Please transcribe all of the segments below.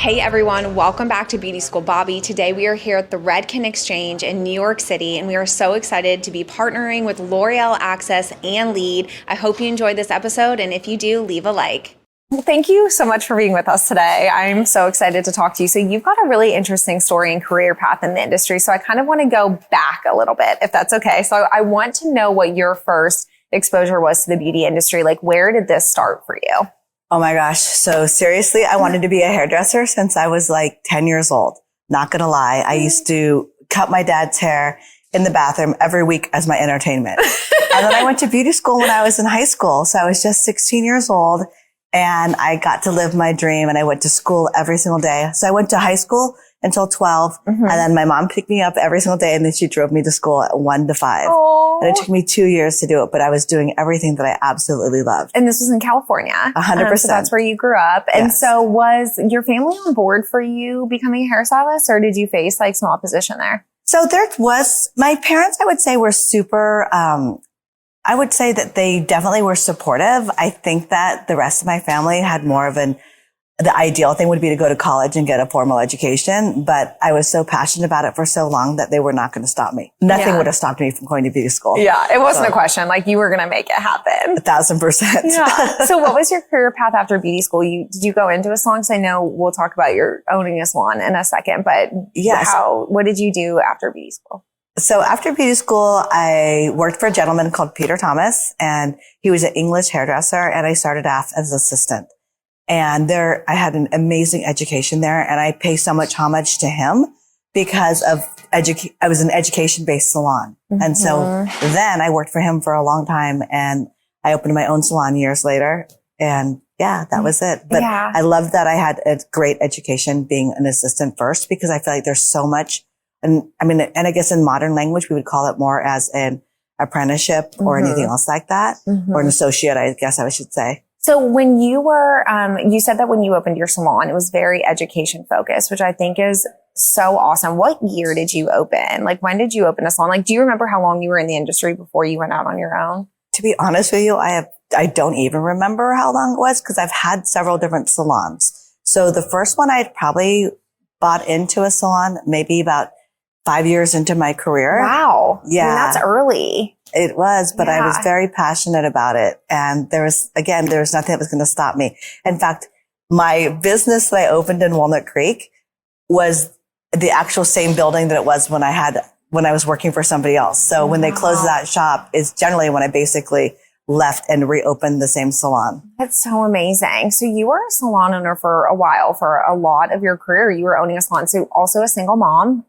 Hey everyone, welcome back to Beauty School Bobby. Today we are here at the Redken Exchange in New York City, and we are so excited to be partnering with L'Oreal Access and Lead. I hope you enjoyed this episode, and if you do, leave a like. Well, thank you so much for being with us today. I'm so excited to talk to you. So you've got a really interesting story and career path in the industry. So I kind of want to go back a little bit, if that's okay. So I want to know what your first exposure was to the beauty industry. Like, where did this start for you? Oh my gosh. So seriously, I wanted to be a hairdresser since I was like 10 years old. Not going to lie. I used to cut my dad's hair in the bathroom every week as my entertainment. And then I went to beauty school when I was in high school. So I was just 16 years old and I got to live my dream, and I went to school every single day. So I went to high school until 12. And then my mom picked me up every single day, and then she drove me to school at 1 to 5. Aww. And it took me 2 years to do it, but I was doing everything that I absolutely loved. And this was in California. 100%. So that's where you grew up. And Yes. so was your family on board for you becoming a hairstylist, or did you face like some opposition there? So there was, my parents, I would say, were super, I would say that they definitely were supportive. I think that the rest of my family had more of the ideal thing would be to go to college and get a formal education. But I was so passionate about it for so long that they were not going to stop me. Nothing would have stopped me from going to beauty school. Yeah, it wasn't a question. Like, you were going to make it happen. 1,000%. Yeah. So what was your career path after beauty school? Did you go into a salon? Because I know we'll talk about your owning a salon in a second, but Yes. what did you do after beauty school? So after beauty school, I worked for a gentleman called Peter Thomas, and he was an English hairdresser, and I started off as an assistant. And I had an amazing education there, and I pay so much homage to him because of I was an education-based salon. And so then I worked for him for a long time, and I opened my own salon years later. And yeah, that was it. But I love that I had a great education being an assistant first, because I feel like there's so much. And I mean, and I guess in modern language, we would call it more as an apprenticeship or anything else like that, or an associate, I guess I should say. So when you were, you said that when you opened your salon, it was very education focused, which I think is so awesome. What year did you open? Like, when did you open a salon? Like, do you remember how long you were in the industry before you went out on your own? To be honest with you, I don't even remember how long it was, because I've had several different salons. So the first one I'd probably bought into a salon maybe about 5 years into my career. Wow. Yeah. I mean, that's early. It was, but I was very passionate about it. And there was nothing that was going to stop me. In fact, my business that I opened in Walnut Creek was the actual same building that it was when I was working for somebody else. So when they closed that shop is generally when I basically left and reopened the same salon. That's so amazing. So you were a salon owner for a while, for a lot of your career. You were owning a salon. So also a single mom.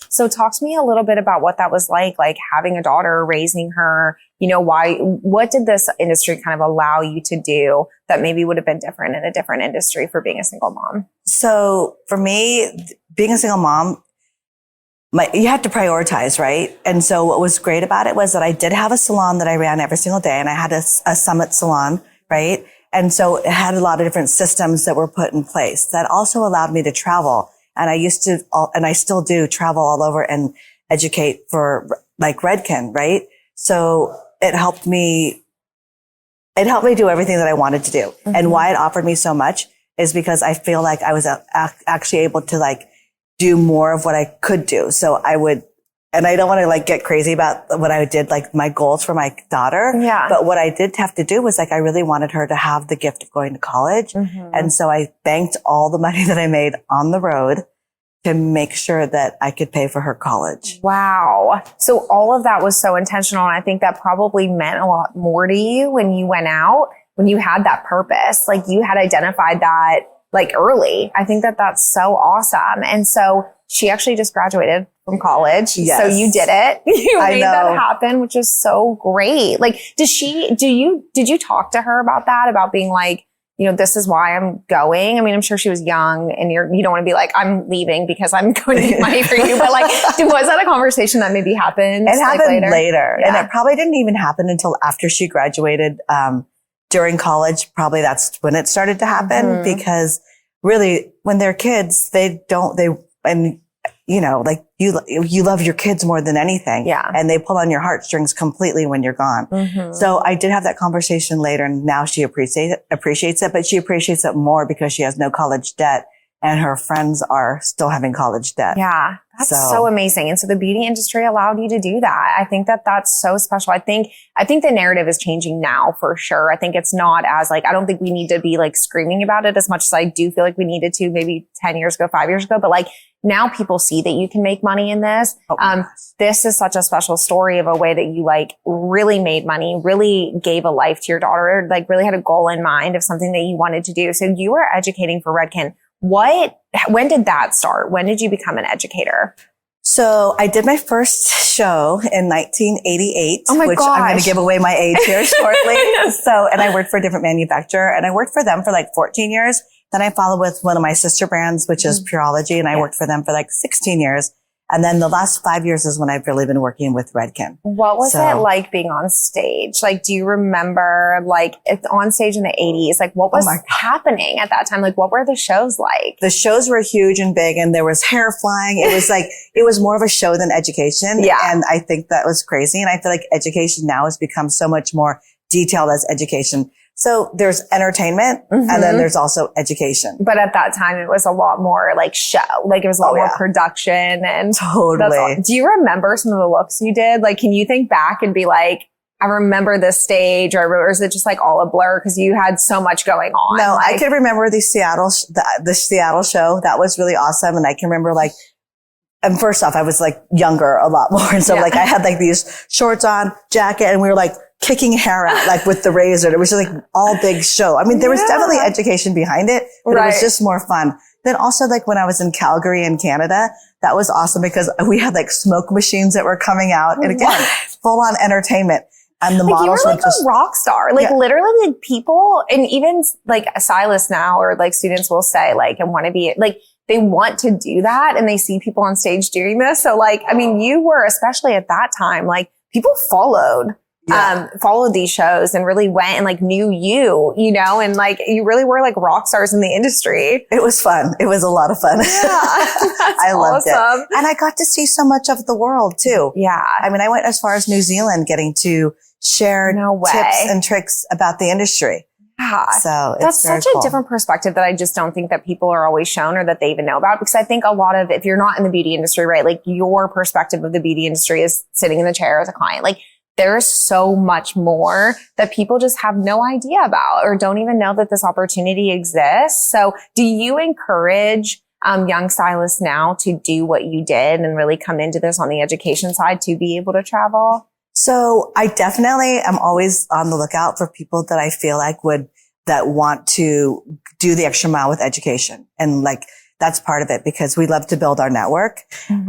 So talk to me a little bit about what that was like having a daughter, raising her, what did this industry kind of allow you to do that maybe would have been different in a different industry for being a single mom? So for me, being a single mom, you have to prioritize, right? And so what was great about it was that I did have a salon that I ran every single day, and I had a summit salon, right? And so it had a lot of different systems that were put in place that also allowed me to travel. And I used to, and I still do, travel all over and educate for like Redken, right? So it helped me do everything that I wanted to do. And why it offered me so much is because I feel like I was actually able to do more of what I could do. So I would, and I don't want to get crazy about what I did, my goals for my daughter. Yeah. But what I did have to do was I really wanted her to have the gift of going to college. And so I banked all the money that I made on the road to make sure that I could pay for her college. Wow. So all of that was so intentional. And I think that probably meant a lot more to you when you went out, when you had that purpose, you had identified that early. I think that that's so awesome. And so she actually just graduated from college. Yes. So you did it. You I made know. that happen, which is so great. Did you talk to her about that? About being this is why I'm going? I mean, I'm sure she was young, and you don't want to be I'm leaving because I'm going to get money for you. But was that a conversation that maybe happened? It happened later. Yeah. And it probably didn't even happen until after she graduated. During college, probably that's when it started to happen, because really when they're kids, you love your kids more than anything. Yeah. And they pull on your heartstrings completely when you're gone. So I did have that conversation later, and now she appreciates it, but she appreciates it more because she has no college debt and her friends are still having college debt. Yeah, that's so amazing. And so the beauty industry allowed you to do that. I think that that's so special. I think the narrative is changing now for sure. I think it's not as like, I don't think we need to be like screaming about it as much as I do feel like we needed to maybe 10 years ago, 5 years ago. But like now people see that you can make money in this. This is such a special story of a way that you like really made money, really gave a life to your daughter, like really had a goal in mind of something that you wanted to do. So you were educating for Redken. When did that start? When did you become an educator? So I did my first show in 1988, which gosh. I'm going to give away my age here shortly. And I worked for a different manufacturer, and I worked for them for like 14 years. Then I followed with one of my sister brands, which is Purology, and I worked for them for like 16 years. And then the last 5 years is when I've really been working with Redken. What was it like being on stage? Like, do you remember like it's on stage in the 80s? Like what was happening at that time? Like what were the shows like? The shows were huge and big, and there was hair flying. It was like, it was more of a show than education. Yeah. And I think that was crazy. And I feel like education now has become so much more detailed as education. So there's entertainment and then there's also education. But at that time, it was a lot more like show. Like it was a lot more production and totally. Do you remember some of the looks you did? Like, can you think back and be like, I remember this stage, or is it just like all a blur because you had so much going on? No, like, I can remember the Seattle show. That was really awesome. And I can remember like, and first off, I was like younger a lot more. And so like I had like these shorts on, jacket, and we were like kicking hair out like with the razor. It was just like all big show. I mean, there was definitely education behind it, but it was just more fun. Then also like when I was in Calgary in Canada, that was awesome because we had like smoke machines that were coming out. And again, full on entertainment. And the models you were like a rock star. Like literally like people, and even like stylists now or like students will say like, I want to be like, they want to do that and they see people on stage doing this. So like, I mean, you were, especially at that time, like people followed these shows and really went and like knew you know, and like you really were like rock stars in the industry. It was fun. It was a lot of fun. Yeah, I loved it. And I got to see so much of the world too. Yeah. I mean, I went as far as New Zealand getting to share tips and tricks about the industry. Yeah. So that's such a different perspective that I just don't think that people are always shown or that they even know about, because I think a lot of, if you're not in the beauty industry, right, like your perspective of the beauty industry is sitting in the chair as a client. Like there's so much more that people just have no idea about or don't even know that this opportunity exists. So do you encourage young stylists now to do what you did and really come into this on the education side to be able to travel? So I definitely am always on the lookout for people that I feel like that want to do the extra mile with education. And like, that's part of it because we love to build our network.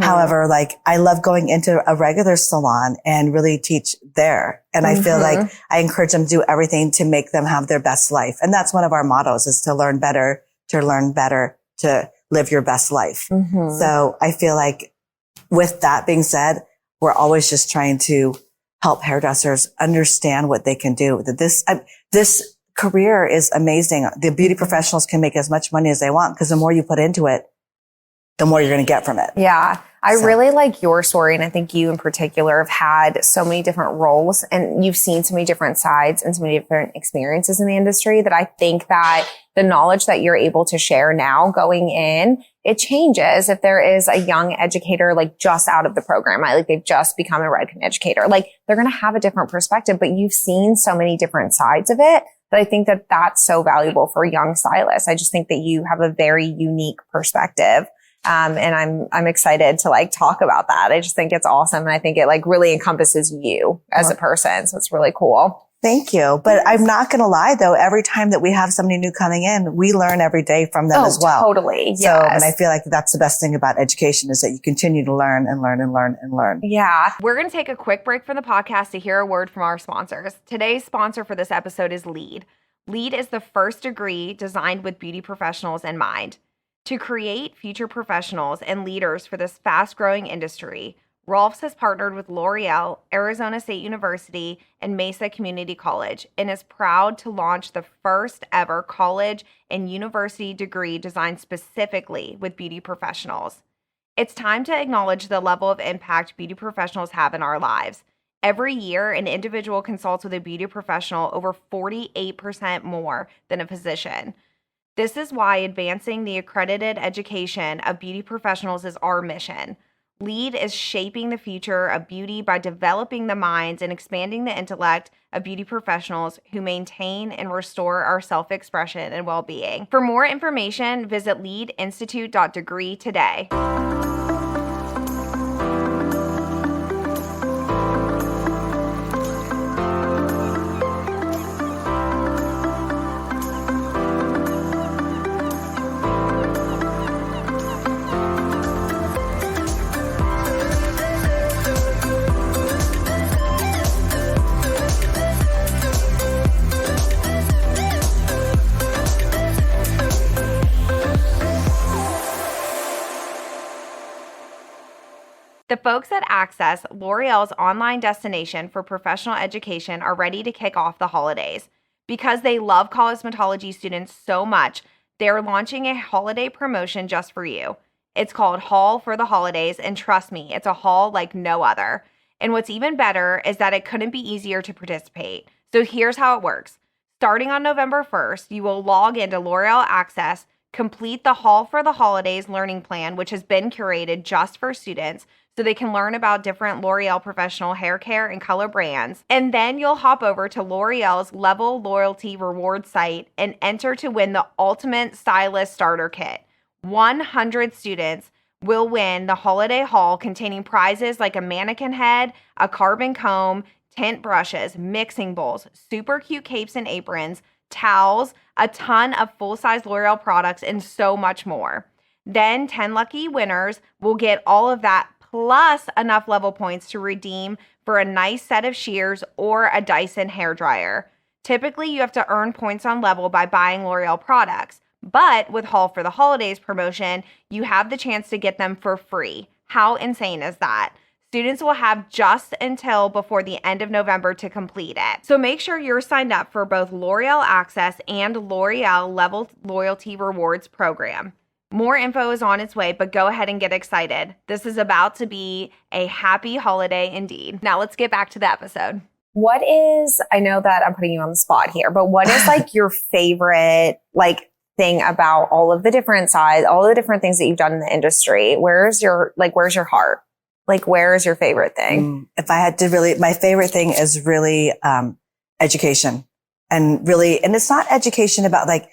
However, like I love going into a regular salon and really teach there. And I feel like I encourage them to do everything to make them have their best life. And that's one of our mottos is to learn better, to live your best life. So I feel like with that being said, we're always just trying to help hairdressers understand what they can do. That this career is amazing. The beauty professionals can make as much money as they want because the more you put into it, the more you're going to get from it. Yeah. I really like your story. And I think you in particular have had so many different roles and you've seen so many different sides and so many different experiences in the industry that I think that the knowledge that you're able to share now going in, it changes if there is a young educator like just out of the program, right? Like they've just become a Redken educator. Like they're going to have a different perspective, but you've seen so many different sides of it that I think that that's so valuable for young stylists. I just think that you have a very unique perspective. And I'm excited to like talk about that. I just think it's awesome. And I think it like really encompasses you as a person. So it's really cool. Thank you. But I'm not going to lie though. Every time that we have somebody new coming in, we learn every day from them as well. Totally. So, and I feel like that's the best thing about education is that you continue to learn and learn and learn and learn. Yeah. We're going to take a quick break from the podcast to hear a word from our sponsors. Today's sponsor for this episode is Lead. Lead is the first degree designed with beauty professionals in mind. To create future professionals and leaders for this fast-growing industry, Rolfs has partnered with L'Oreal, Arizona State University, and Mesa Community College, and is proud to launch the first ever college and university degree designed specifically with beauty professionals. It's time to acknowledge the level of impact beauty professionals have in our lives. Every year, an individual consults with a beauty professional over 48% more than a physician. This is why advancing the accredited education of beauty professionals is our mission. LEAD is shaping the future of beauty by developing the minds and expanding the intellect of beauty professionals who maintain and restore our self-expression and well-being. For more information, visit leadinstitute.degree today. The folks at Access, L'Oreal's online destination for professional education, are ready to kick off the holidays. Because they love cosmetology students so much, they're launching a holiday promotion just for you. It's called Haul for the Holidays, and trust me, it's a haul like no other. And what's even better is that it couldn't be easier to participate. So here's how it works. Starting on November 1st, you will log into L'Oreal Access, complete the Haul for the Holidays learning plan, which has been curated just for students, so they can learn about different L'Oreal professional hair care and color brands. And then you'll hop over to L'Oreal's Level Loyalty Reward site and enter to win the Ultimate Stylist Starter Kit. 100 students will win the holiday haul containing prizes like a mannequin head, a carbon comb, tint brushes, mixing bowls, super cute capes and aprons, towels, a ton of full-size L'Oreal products, and so much more. Then 10 lucky winners will get all of that plus enough level points to redeem for a nice set of shears or a Dyson hairdryer. Typically, you have to earn points on level by buying L'Oreal products, but with Haul for the Holidays promotion, you have the chance to get them for free. How insane is that? Students will have just until before the end of November to complete it. So make sure you're signed up for both L'Oreal Access and L'Oreal Level Loyalty Rewards program. More info is on its way, but go ahead and get excited. This is about to be a happy holiday indeed. Now let's get back to the episode. What is, I know that I'm putting you on the spot here, but what is like your favorite thing about all of the different sides, all of the different things that you've done in the industry? Where's your heart? Like, where is your favorite thing? If I had to really, my favorite thing is really education. And it's not education about like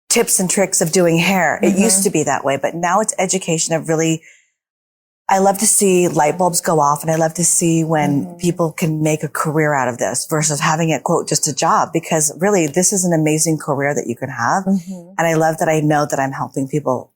tips and tricks of doing hair. It used to be that way, but now it's education of really, I love to see light bulbs go off, and I love to see when people can make a career out of this versus having it, quote, just a job, because really this is an amazing career that you can have. And I love that I know that I'm helping people.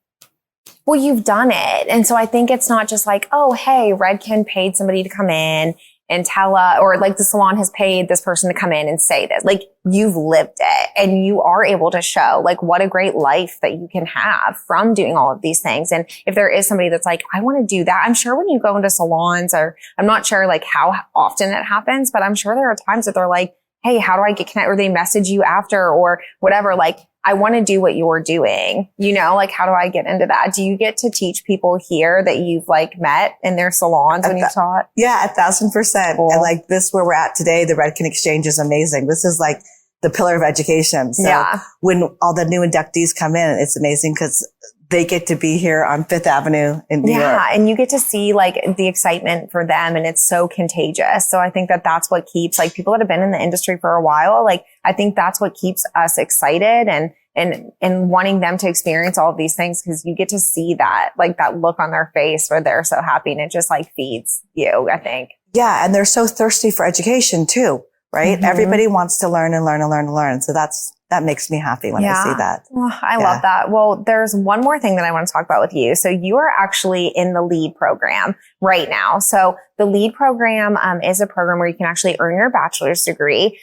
Well, you've done it. And so I think it's not just like, oh, hey, Redken paid somebody to come in and tell or like the salon has paid this person to come in and say this. Like, you've lived it, and you are able to show like what a great life that you can have from doing all of these things. And if there is somebody that's like, I want to do that, I'm sure when you go into salons, or I'm not sure like how often it happens, but I'm sure there are times that they're like, hey, how do I get connected? Or they message you after or whatever, like, I want to do what you're doing, like, how do I get into that? Do you get to teach people here that you've like met in their salons when you've taught? Yeah, 1,000%. Cool. And like this, where we're at today, the Redken Exchange is amazing. This is like the pillar of education. So when all the new inductees come in, it's amazing because they get to be here on Fifth Avenue in New York. Yeah, and you get to see like the excitement for them, and it's so contagious. So I think that that's what keeps like people that have been in the industry for a while, like I think that's what keeps us excited and wanting them to experience all of these things, because you get to see that like that look on their face where they're so happy, and it just like feeds you, I think. Yeah, and they're so thirsty for education too, right? Everybody wants to learn and learn and learn and learn. So that makes me happy when I see that. Well, I love that. Well, there's one more thing that I want to talk about with you. So you are actually in the LEAD program right now. So the LEAD program is a program where you can actually earn your bachelor's degree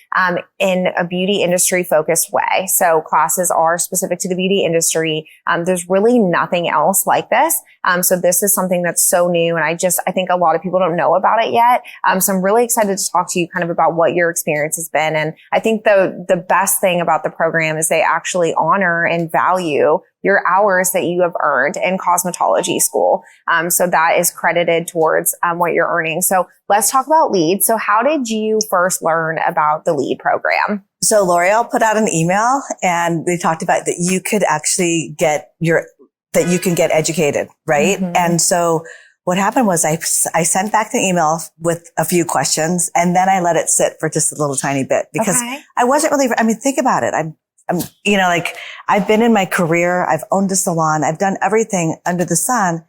in a beauty industry focused way. So classes are specific to the beauty industry. There's really nothing else like this. So this is something that's so new, and I think a lot of people don't know about it yet. So I'm really excited to talk to you kind of about what your experience has been. And I think the best thing about the program is they actually honor and value your hours that you have earned in cosmetology school. So that is credited towards what you're earning. So let's talk about LEAD. So how did you first learn about the LEAD program? So L'Oreal put out an email and they talked about that you could actually that you can get educated, right? Mm-hmm. And so what happened was I sent back the email with a few questions and then I let it sit for just a little tiny bit because I wasn't really, think about it. I'm, like I've been in my career. I've owned a salon. I've done everything under the sun.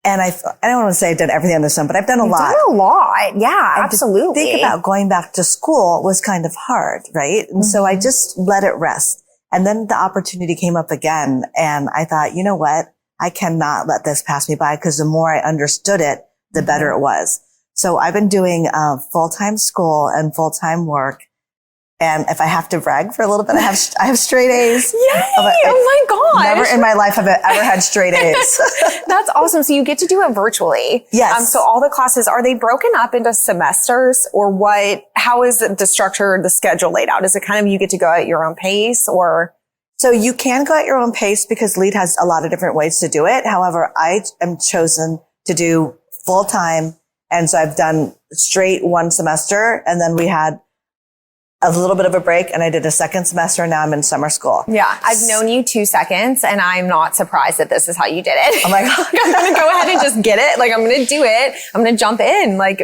And I don't want to say I've done everything under the sun, but I've done a lot. Done a lot. Yeah, and absolutely. To think about going back to school was kind of hard, right? And so I just let it rest. And then the opportunity came up again. And I thought, you know what? I cannot let this pass me by because the more I understood it, the better it was. So I've been doing full-time school and full-time work. And if I have to brag for a little bit, I have straight A's. Yay! Oh my gosh. Never in my life have I ever had straight A's. That's awesome. So you get to do it virtually. Yes. So all the classes, are they broken up into semesters or what? How is the structure, the schedule laid out? Is it kind of you get to go at your own pace or? So you can go at your own pace because LEAD has a lot of different ways to do it. However, I am chosen to do full time. And so I've done straight one semester and then we had a little bit of a break and I did a second semester and now I'm in summer school. Yeah. I've known you 2 seconds and I'm not surprised that this is how you did it. I'm like, I'm going to go ahead and just get it. Like I'm going to do it. I'm going to jump in like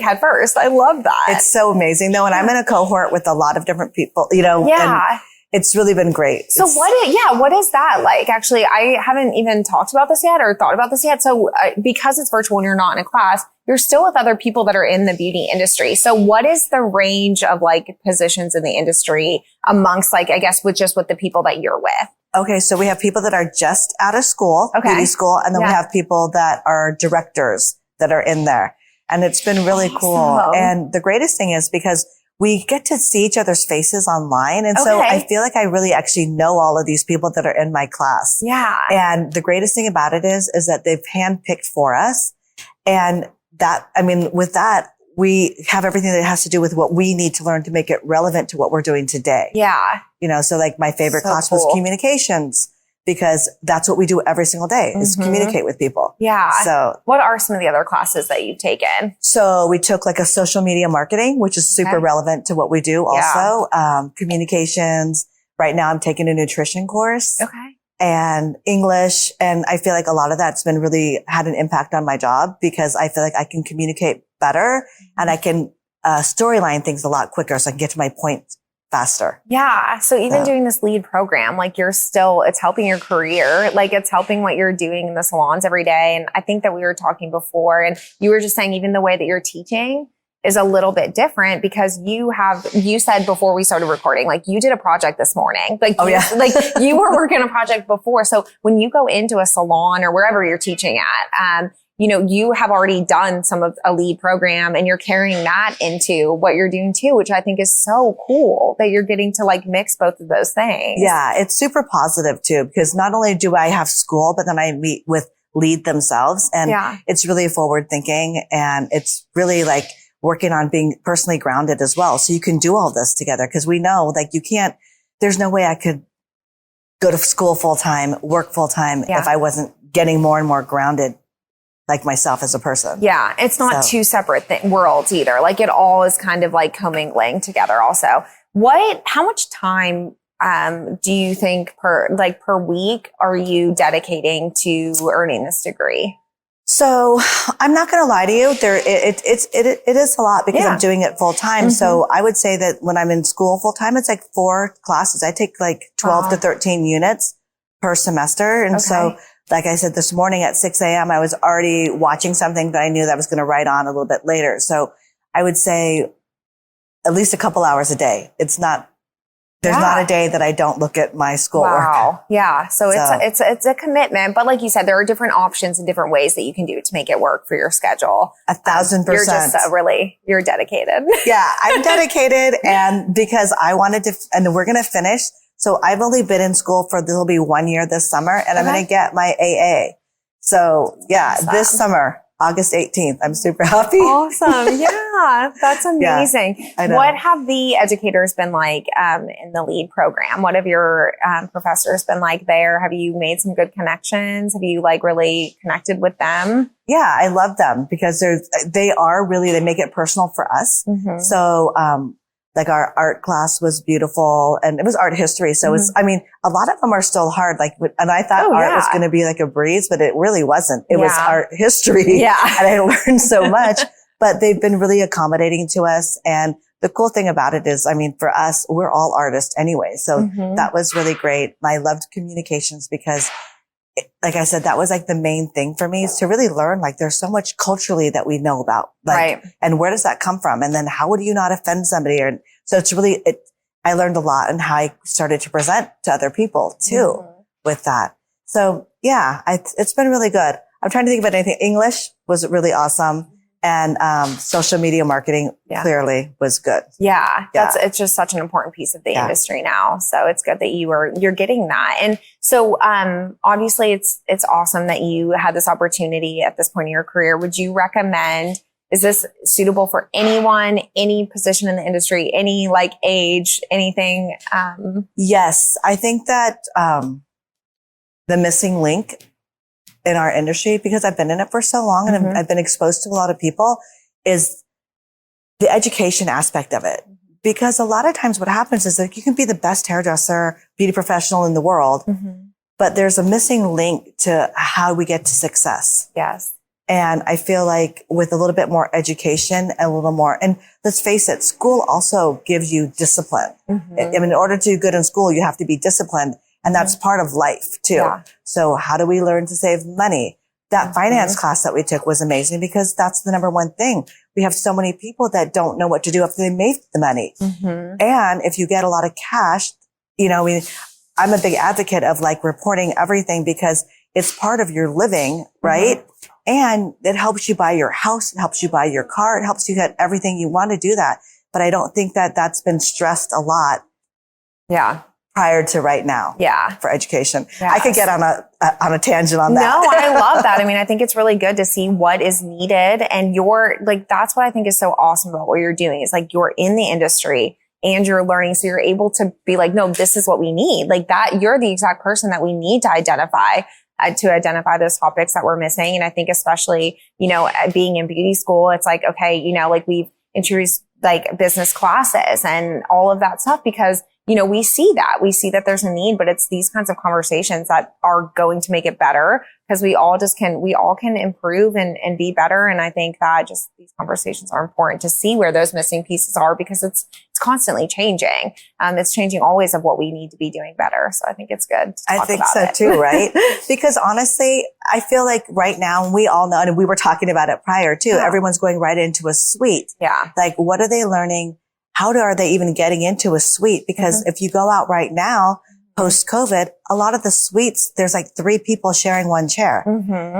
head first. I love that. It's so amazing though. And I'm in a cohort with a lot of different people, Yeah. And it's really been great. So what is that like? Actually, I haven't even talked about this yet or thought about this yet. So because it's virtual and you're not in a class, you're still with other people that are in the beauty industry. So what is the range of like positions in the industry amongst like, I guess with the people that you're with? Okay. So we have people that are just out of school, beauty school. And then we have people that are directors that are in there. And it's been really cool. And the greatest thing is because we get to see each other's faces online. And so I feel like I really actually know all of these people that are in my class. Yeah. And the greatest thing about it is that they've handpicked for us. And with that, we have everything that has to do with what we need to learn to make it relevant to what we're doing today. Yeah. So like my favorite class was communications because that's what we do every single day is communicate with people. Yeah. So what are some of the other classes that you've taken? So we took like a social media marketing, which is super relevant to what we do also. Communications. Right now I'm taking a nutrition course. Okay. And English. And I feel like a lot of that's been really had an impact on my job because I feel like I can communicate better and I can storyline things a lot quicker so I can get to my point faster. Yeah. So even doing this LEAD program, like it's helping your career. Like it's helping what you're doing in the salons every day. And I think that we were talking before and you were just saying even the way that you're teaching is a little bit different because you said before we started recording, like you did a project this morning. Like, like you were working on a project before. So when you go into a salon or wherever you're teaching at, you have already done some of a LEAD program and you're carrying that into what you're doing too, which I think is so cool that you're getting to like mix both of those things. Yeah. It's super positive too, because not only do I have school, but then I meet with LEAD themselves and it's really forward thinking and it's really like working on being personally grounded as well. So you can do all this together because we know like there's no way I could go to school full time, work full time if I wasn't getting more and more grounded like myself as a person. Yeah. It's not two separate worlds either. Like it all is kind of like commingling together also. How much time do you think per week are you dedicating to earning this degree? So I'm not going to lie to you. It is a lot because I'm doing it full time. So I would say that when I'm in school full time, it's like 4 classes. I take like 12 to 13 units per semester. And so like I said, this morning at 6 a.m., I was already watching something that I knew that I was going to write on a little bit later. So I would say at least a couple hours a day. There's not a day that I don't look at my schoolwork. Wow. Yeah. So it's a commitment, but like you said, there are different options and different ways that you can do to make it work for your schedule. 1,000%. You're just you're dedicated. Yeah, I'm dedicated and because I wanted to, and we're going to finish. So I've only been in school there'll be 1 year this summer and I'm going to get my AA. So this summer, August 18th, I'm super happy. Awesome. Yeah. That's amazing. I know. What have the educators been like, in the LEAD program? What have your, professors been like there? Have you made some good connections? Have you like really connected with them? Yeah, I love them because they make it personal for us. So, Like our art class was beautiful and it was art history. So it's, I mean, a lot of them are still hard. Like, and I thought art was going to be like a breeze, but it really wasn't. It was art history. Yeah. And I learned so much, but they've been really accommodating to us. And the cool thing about it is, I mean, for us, we're all artists anyway. So that was really great. I loved communications because like I said, that was like the main thing for me is to really learn, like there's so much culturally that we know about, like, and where does that come from? And then how would you not offend somebody? And so it's really, I learned a lot and how I started to present to other people too with that. So yeah, it's been really good. I'm trying to think about anything. English was really awesome. And social media marketing clearly was good. Yeah, it's just such an important piece of the industry now. So it's good that you're getting that. And so obviously it's awesome that you had this opportunity at this point in your career. Would you recommend, is this suitable for anyone, any position in the industry, any like age, anything? Yes, I think that the missing link in our industry, because I've been in it for so long and I've been exposed to a lot of people, is the education aspect of it. Because a lot of times what happens is that you can be the best hairdresser, beauty professional in the world, but there's a missing link to how we get to success. Yes. And I feel like with a little bit more education, a little more, and let's face it, school also gives you discipline. I mean, in order to do good in school, you have to be disciplined. And that's part of life too. Yeah. So how do we learn to save money? That finance class that we took was amazing because that's the number one thing. We have so many people that don't know what to do after they make the money. And if you get a lot of cash, you know, I'm a big advocate of like reporting everything because it's part of your living, right? And it helps you buy your house. It helps you buy your car. It helps you get everything you want to do that. But I don't think that that's been stressed a lot. Yeah. Prior to right now. Yeah. For education. Yes. I could get on a tangent on that. No, I love that. I mean, I think it's really good to see what is needed. And that's what I think is so awesome about what you're doing. Is like you're in the industry and you're learning. So you're able to be like, no, this is what we need. Like that, you're the exact person that we need to identify those topics that we're missing. And I think especially, you know, being in beauty school, it's like, okay, you know, like we've introduced like business classes and all of that stuff because you know, we see that there's a need, but it's these kinds of conversations that are going to make it better because we all can improve and be better. And I think that just these conversations are important to see where those missing pieces are because it's constantly changing. It's changing always of what we need to be doing better. So I think it's good to talk I think about so it. too, right? Because honestly, I feel like right now we all know, and we were talking about it prior too, everyone's going right into a suite. Yeah. Like what are they learning? How are they even getting into a suite? Because if you go out right now, post-COVID, a lot of the suites, there's like 3 people sharing one chair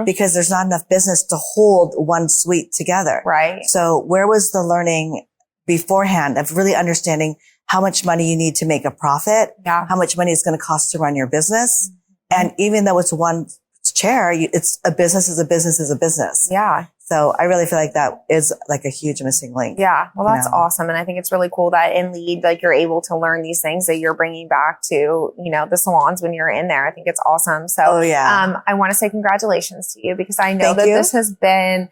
because there's not enough business to hold one suite together. Right. So where was the learning beforehand of really understanding how much money you need to make a profit, how much money it's going to cost to run your business? And even though it's one chair, it's a business is a business is a business. Yeah. So I really feel like that is like a huge missing link. Yeah. Well, that's awesome. And I think it's really cool that in Lead, like you're able to learn these things that you're bringing back to, you know, the salons when you're in there. I think it's awesome. So I want to say congratulations to you because I know this has been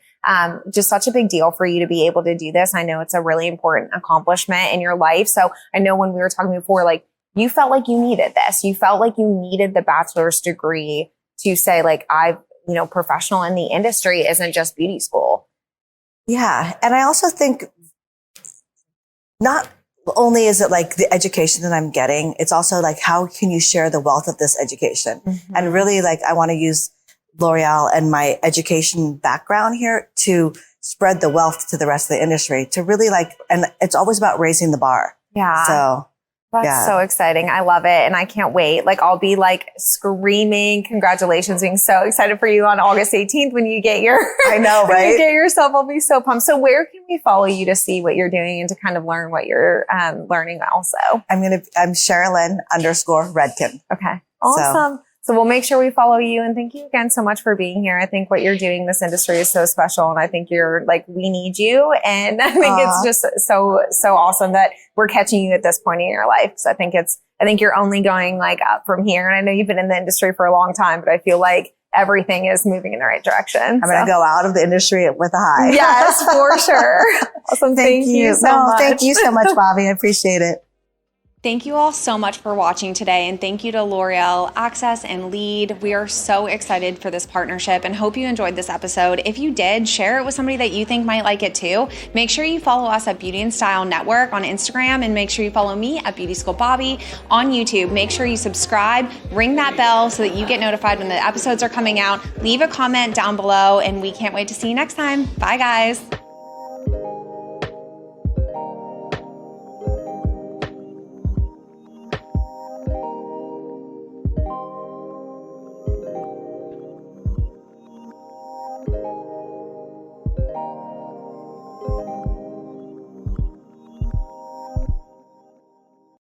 just such a big deal for you to be able to do this. I know it's a really important accomplishment in your life. So I know when we were talking before, like you felt like you needed this. You felt like you needed the bachelor's degree to say like, you know, professional in the industry isn't just beauty school. Yeah. And I also think not only is it like the education that I'm getting, it's also like, how can you share the wealth of this education? And really like, I want to use L'Oreal and my education background here to spread the wealth to the rest of the industry to really like, and it's always about raising the bar. Yeah. So that's so exciting. I love it. And I can't wait. Like I'll be like screaming congratulations, being so excited for you on August 18th when you get your, I know, right? When you get yourself, I'll be so pumped. So where can we follow you to see what you're doing and to kind of learn what you're learning also? I'm Sherilynn _Redken. Okay. Awesome. So we'll make sure we follow you. And thank you again so much for being here. I think what you're doing in this industry is so special. And I think you're like, we need you. And I think it's just so awesome that we're catching you at this point in your life. So I think you're only going like up from here. And I know you've been in the industry for a long time, but I feel like everything is moving in the right direction. I'm going to go out of the industry with a high. Yes, for sure. Awesome. Thank you so much. Thank you so much, Bobby. I appreciate it. Thank you all so much for watching today, and thank you to L'Oreal Access and Lead. We are so excited for this partnership and hope you enjoyed this episode. If you did, share it with somebody that you think might like it too. Make sure you follow us at Beauty and Style Network on Instagram, and make sure you follow me at Beauty School Bobby on YouTube. Make sure you subscribe, ring that bell so that you get notified when the episodes are coming out. Leave a comment down below, and we can't wait to see you next time. Bye, guys.